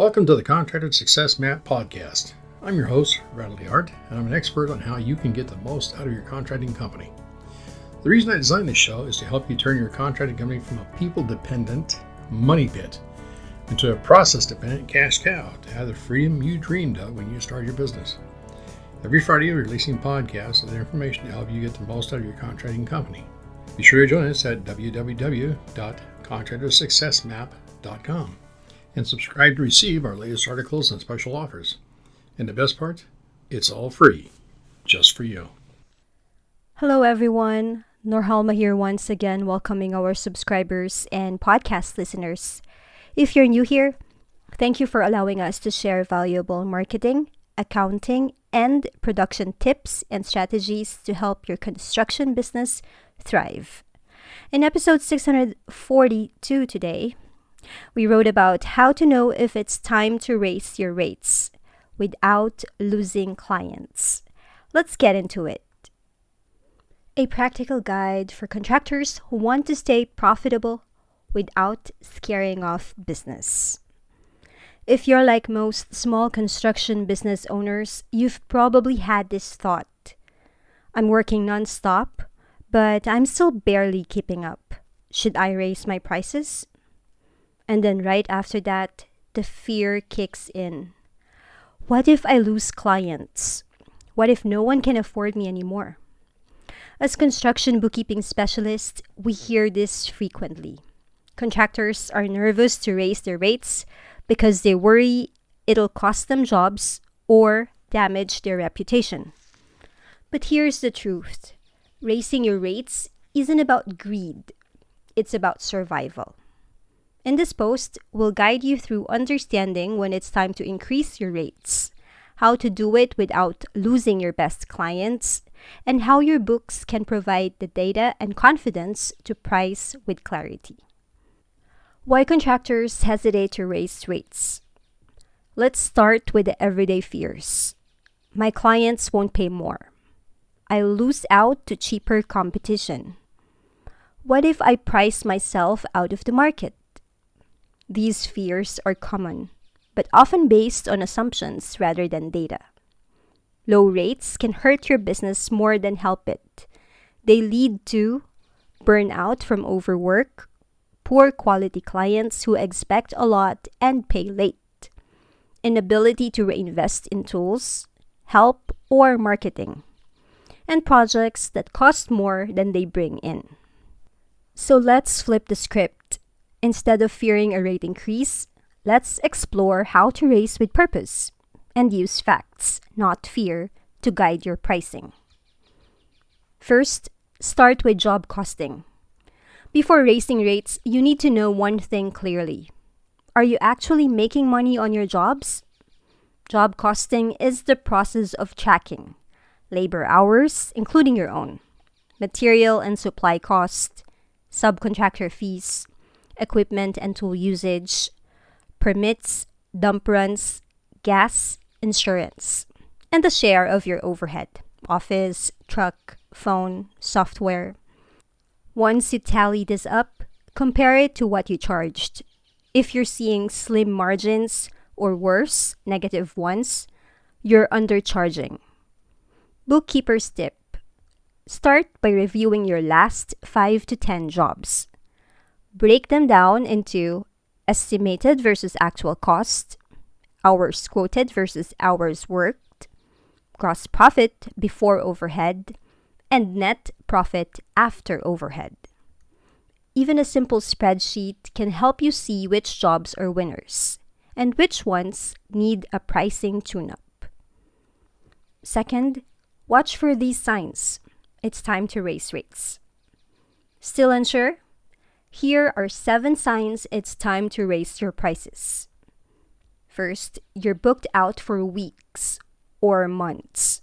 Welcome to the Contractor Success Map podcast. I'm your host, Bradley Hart, and I'm an expert on how you can get the most out of your contracting company. The reason I designed this show is to help you turn your contracting company from a people-dependent money pit into a process-dependent cash cow to have the freedom you dreamed of when you started your business. Every Friday, we're releasing podcasts with information to help you get the most out of your contracting company. Be sure to join us at www.contractorsuccessmap.com. and subscribe to receive our latest articles and special offers. And the best part, it's all free, just for you. Hello everyone, Norhalma here once again welcoming our subscribers and podcast listeners. If you're new here, thank you for allowing us to share valuable marketing, accounting, and production tips and strategies to help your construction business thrive. In episode 642 today, we wrote about how to know if it's time to raise your rates without losing clients. Let's get into it. A practical guide for contractors who want to stay profitable without scaring off business. If you're like most small construction business owners, you've probably had this thought. I'm working nonstop, but I'm still barely keeping up. Should I raise my prices? And then right after that, the fear kicks in. What if I lose clients? What if no one can afford me anymore? As construction bookkeeping specialists, we hear this frequently. Contractors are nervous to raise their rates because they worry it'll cost them jobs or damage their reputation. But here's the truth. Raising your rates isn't about greed. It's about survival. In this post, we'll guide you through understanding when it's time to increase your rates, how to do it without losing your best clients, and how your books can provide the data and confidence to price with clarity. Why contractors hesitate to raise rates? Let's start with the everyday fears. My clients won't pay more. I'll lose out to cheaper competition. What if I price myself out of the market? These fears are common, but often based on assumptions rather than data. Low rates can hurt your business more than help it. They lead to burnout from overwork, poor quality clients who expect a lot and pay late, inability to reinvest in tools, help, or marketing, and projects that cost more than they bring in. So let's flip the script. Instead of fearing a rate increase, let's explore how to raise with purpose and use facts, not fear, to guide your pricing. First, start with job costing. Before raising rates, you need to know one thing clearly. Are you actually making money on your jobs? Job costing is the process of tracking labor hours, including your own, material and supply cost, subcontractor fees, equipment and tool usage, permits, dump runs, gas, insurance, and the share of your overhead, office, truck, phone, software. Once you tally this up, compare it to what you charged. If you're seeing slim margins or worse, negative ones, you're undercharging. Bookkeeper's tip. Start by reviewing your last 5 to 10 jobs. Break them down into estimated versus actual cost, hours quoted versus hours worked, gross profit before overhead, and net profit after overhead. Even a simple spreadsheet can help you see which jobs are winners and which ones need a pricing tune-up. Second, watch for these signs. It's time to raise rates. Still unsure? Here are 7 signs it's time to raise your prices. First, you're booked out for weeks or months.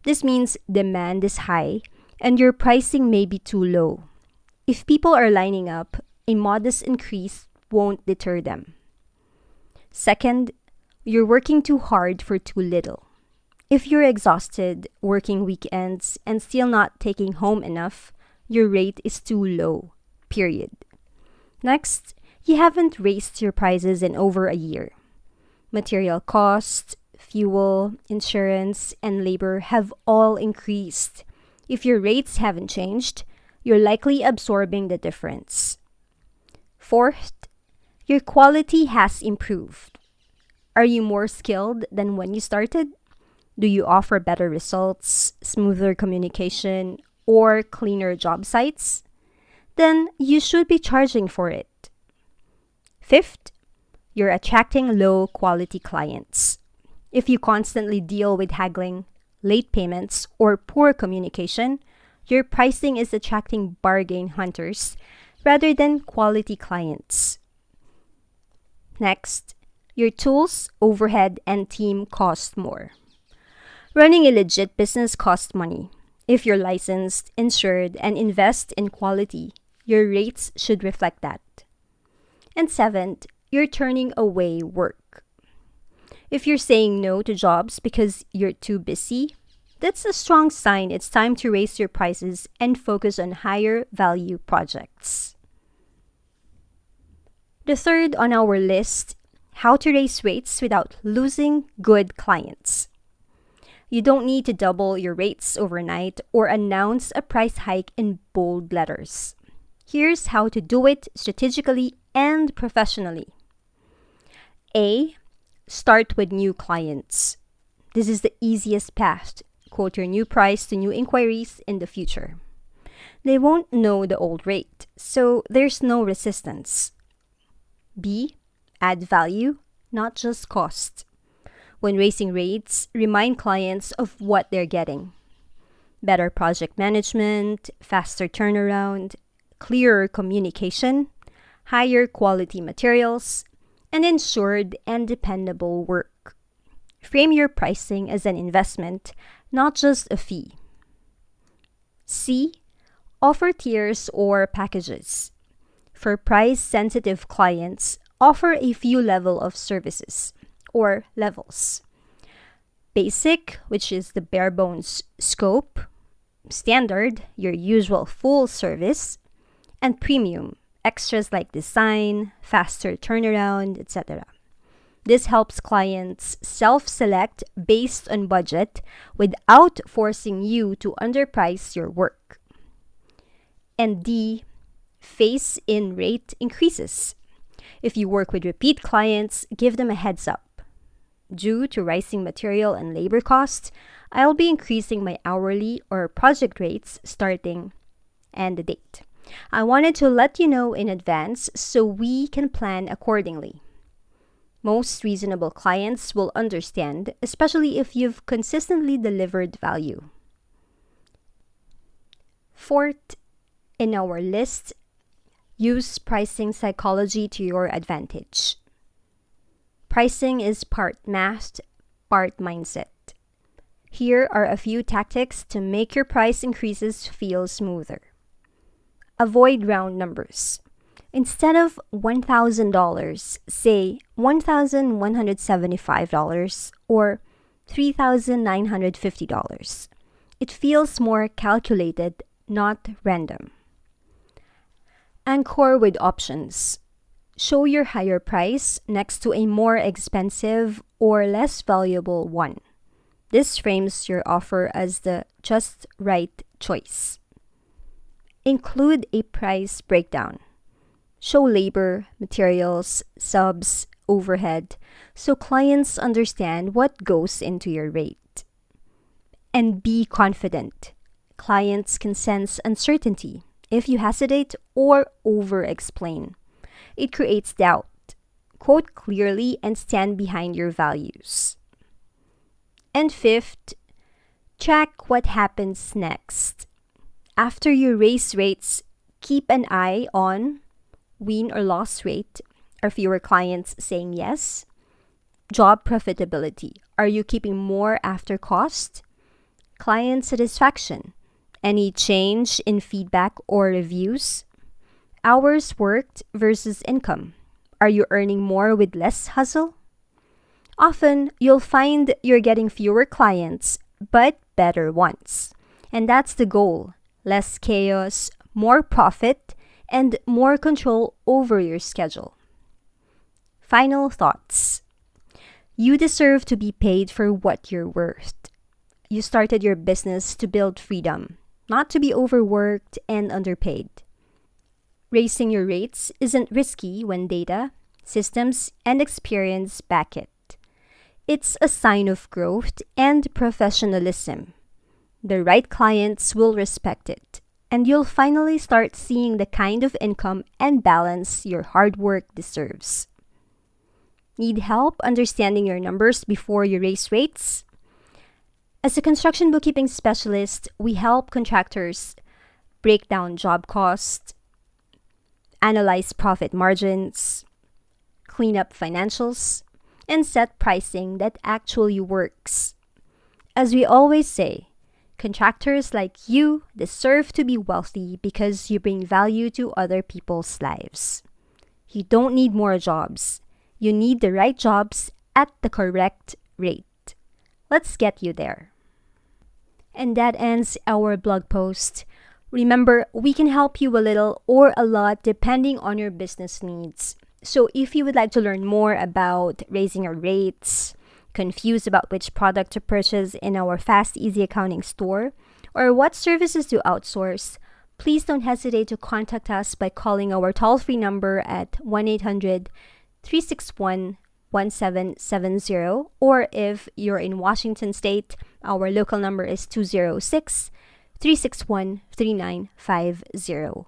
This means demand is high and your pricing may be too low. If people are lining up, a modest increase won't deter them. Second, you're working too hard for too little. If you're exhausted, working weekends, and still not taking home enough, your rate is too low, period. Next, you haven't raised your prices in over a year. Material costs, fuel, insurance, and labor have all increased. If your rates haven't changed, you're likely absorbing the difference. Fourth, your quality has improved. Are you more skilled than when you started? Do you offer better results, smoother communication, or cleaner job sites? Then you should be charging for it. Fifth, you're attracting low quality clients. If you constantly deal with haggling, late payments, or poor communication, your pricing is attracting bargain hunters rather than quality clients. Next, your tools, overhead, and team cost more. Running a legit business costs money. If you're licensed, insured, and invest in quality, your rates should reflect that. And seventh, you're turning away work. If you're saying no to jobs because you're too busy, that's a strong sign it's time to raise your prices and focus on higher value projects. The third on our list, how to raise rates without losing good clients. You don't need to double your rates overnight or announce a price hike in bold letters. Here's how to do it strategically and professionally. A. Start with new clients. This is the easiest path. Quote your new price to new inquiries in the future. They won't know the old rate, so there's no resistance. B. Add value, not just cost. When raising rates, remind clients of what they're getting. Better project management, faster turnaround, clearer communication, higher quality materials, and ensured and dependable work. Frame your pricing as an investment, not just a fee. C. Offer tiers or packages. For price-sensitive clients, offer a few levels of services, or levels. Basic, which is the bare bones scope. Standard, your usual full service. And premium, extras like design, faster turnaround, etc. This helps clients self-select based on budget without forcing you to underprice your work. And D, phase in rate increases. If you work with repeat clients, give them a heads up. Due to rising material and labor costs, I'll be increasing my hourly or project rates starting and the date. I wanted to let you know in advance so we can plan accordingly. Most reasonable clients will understand, especially if you've consistently delivered value. Fourth, in our list, use pricing psychology to your advantage. Pricing is part math, part mindset. Here are a few tactics to make your price increases feel smoother. Avoid round numbers. Instead of $1,000, say $1,175 or $3,950. It feels more calculated, not random. Anchor with options. Show your higher price next to a more expensive or less valuable one. This frames your offer as the just right choice. Include a price breakdown. Show labor, materials, subs, overhead, so clients understand what goes into your rate. And be confident. Clients can sense uncertainty if you hesitate or over-explain. It creates doubt. Quote clearly and stand behind your values. And fifth, track what happens next. After you raise rates, keep an eye on win or loss rate. Are fewer clients saying yes? Job profitability. Are you keeping more after cost? Client satisfaction. Any change in feedback or reviews? Hours worked versus income. Are you earning more with less hustle? Often, you'll find you're getting fewer clients, but better ones. And that's the goal. Less chaos, more profit, and more control over your schedule. Final thoughts. You deserve to be paid for what you're worth. You started your business to build freedom, not to be overworked and underpaid. Raising your rates isn't risky when data, systems, and experience back it. It's a sign of growth and professionalism. The right clients will respect it, and you'll finally start seeing the kind of income and balance your hard work deserves. Need help understanding your numbers before you raise rates? As a construction bookkeeping specialist, we help contractors break down job costs, analyze profit margins, clean up financials, and set pricing that actually works. As we always say, contractors like you deserve to be wealthy because you bring value to other people's lives. You don't need more jobs. You need the right jobs at the correct rate. Let's get you there. And that ends our blog post. Remember, we can help you a little or a lot depending on your business needs. So if you would like to learn more about raising your rates, confused about which product to purchase in our Fast Easy Accounting store, or what services to outsource, please don't hesitate to contact us by calling our toll-free number at 1-800-361-1770, or if you're in Washington State, our local number is 206-361-3950.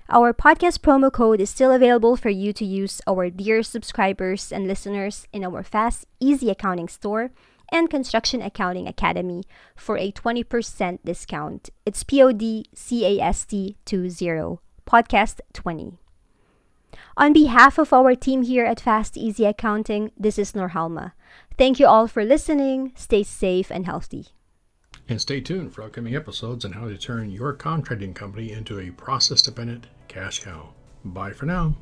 Our podcast promo code is still available for you to use, our dear subscribers and listeners, in our Fast Easy Accounting store and Construction Accounting Academy for a 20% discount. It's PODCAST20, Podcast 20. On behalf of our team here at Fast Easy Accounting, this is Norhalma. Thank you all for listening. Stay safe and healthy. And stay tuned for upcoming episodes on how to turn your contracting company into a process-dependent cash cow. Bye for now.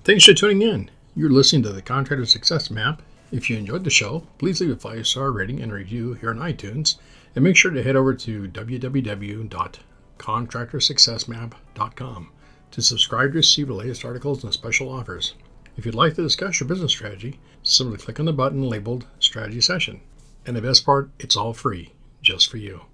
Thanks for tuning in. You're listening to the Contractor Success Map. If you enjoyed the show, please leave a 5-star rating and review here on iTunes. And make sure to head over to www.contractorsuccessmap.com to subscribe to receive the latest articles and special offers. If you'd like to discuss your business strategy, simply click on the button labeled Strategy Session. And the best part, it's all free, just for you.